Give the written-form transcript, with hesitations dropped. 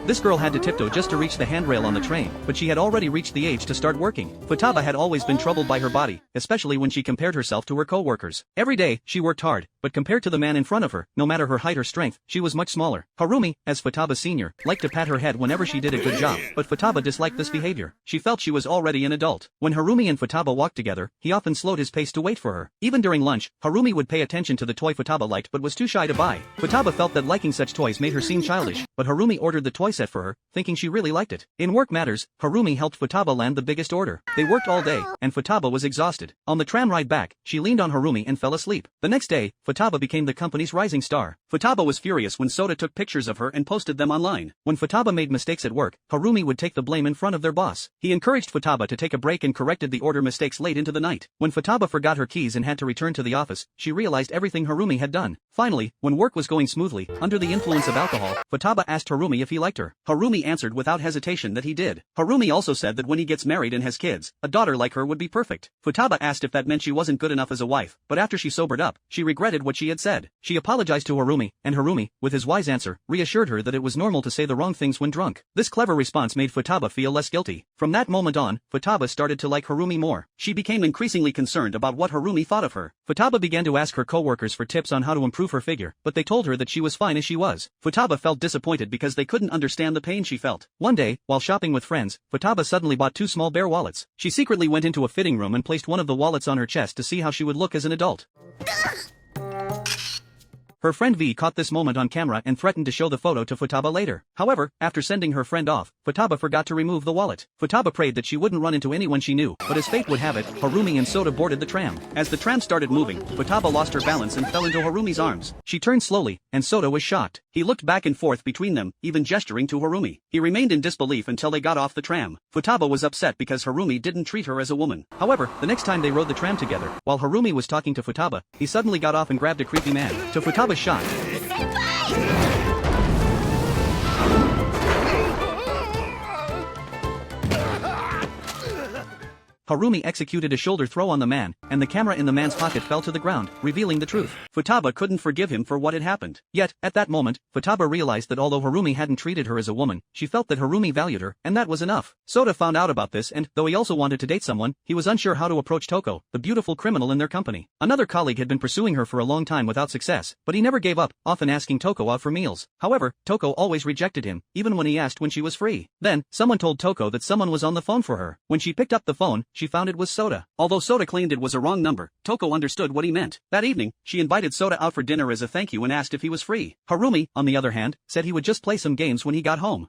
This girl had to tiptoe just to reach the handrail on the train, but she had already reached the age to start working. Futaba had always been troubled by her body, especially when she compared herself to her co-workers. Every day, she worked hard, but compared to the man in front of her, no matter her height or strength, she was much smaller. Harumi, as Futaba Sr., liked to pat her head whenever she did a good job, but Futaba disliked this behavior. She felt she was already an adult. When Harumi and Futaba walked together, he often slowed his pace to wait for her. Even during lunch, Harumi would pay attention to the toy Futaba liked but was too shy to buy. Futaba felt that liking such toys made her seem childish, but Harumi ordered the toy set for her, thinking she really liked it. In work matters, Harumi helped Futaba land the biggest order. They worked all day, and Futaba was exhausted. On the tram ride back, she leaned on Harumi and fell asleep. The next day, Futaba became the company's rising star. Futaba was furious when Sota took pictures of her and posted them online. When Futaba made mistakes at work, Harumi would take the blame in front of their boss. He encouraged Futaba to take a break and corrected the order mistakes late into the night. When Futaba forgot her keys and had to return to the office, she realized everything Harumi had done. Finally, when work was going smoothly, under the influence of alcohol, Futaba asked Harumi if he liked her. Harumi answered without hesitation that he did. Harumi also said that when he gets married and has kids, a daughter like her would be perfect. Futaba asked if that meant she wasn't good enough as a wife, but after she sobered up, she regretted what she had said. She apologized to Harumi, and Harumi, with his wise answer, reassured her that it was normal to say the wrong things when drunk. This clever response made Futaba feel less guilty. From that moment on, Futaba started to like Harumi more. She became increasingly concerned about what Harumi thought of her. Futaba began to ask her coworkers for tips on how to improve her figure, but they told her that she was fine as she was. Futaba felt disappointed because they couldn't understand the pain she felt. One day, while shopping with friends, Futaba suddenly bought 2 small bear wallets. She secretly went into a fitting room and placed one of the wallets on her chest to see how she would look as an adult. Her friend V caught this moment on camera and threatened to show the photo to Futaba later. However, after sending her friend off, Futaba forgot to remove the wallet. Futaba prayed that she wouldn't run into anyone she knew, but as fate would have it, Harumi and Sota boarded the tram. As the tram started moving, Futaba lost her balance and fell into Harumi's arms. She turned slowly, and Sota was shocked. He looked back and forth between them, even gesturing to Harumi. He remained in disbelief until they got off the tram. Futaba was upset because Harumi didn't treat her as a woman. However, the next time they rode the tram together, while Harumi was talking to Futaba, he suddenly got off and grabbed a creepy man. To Futaba's shock, Harumi executed a shoulder throw on the man, and the camera in the man's pocket fell to the ground, revealing the truth. Futaba couldn't forgive him for what had happened. Yet, at that moment, Futaba realized that although Harumi hadn't treated her as a woman, she felt that Harumi valued her, and that was enough. Sota found out about this and, though he also wanted to date someone, he was unsure how to approach Toko, the beautiful criminal in their company. Another colleague had been pursuing her for a long time without success, but he never gave up, often asking Toko out for meals. However, Toko always rejected him, even when he asked when she was free. Then, someone told Toko that someone was on the phone for her. When she picked up the phone, she found it was Sota. Although Sota claimed it was a wrong number, Toko understood what he meant. That evening, she invited Sota out for dinner as a thank you and asked if he was free. Harumi, on the other hand, said he would just play some games when he got home.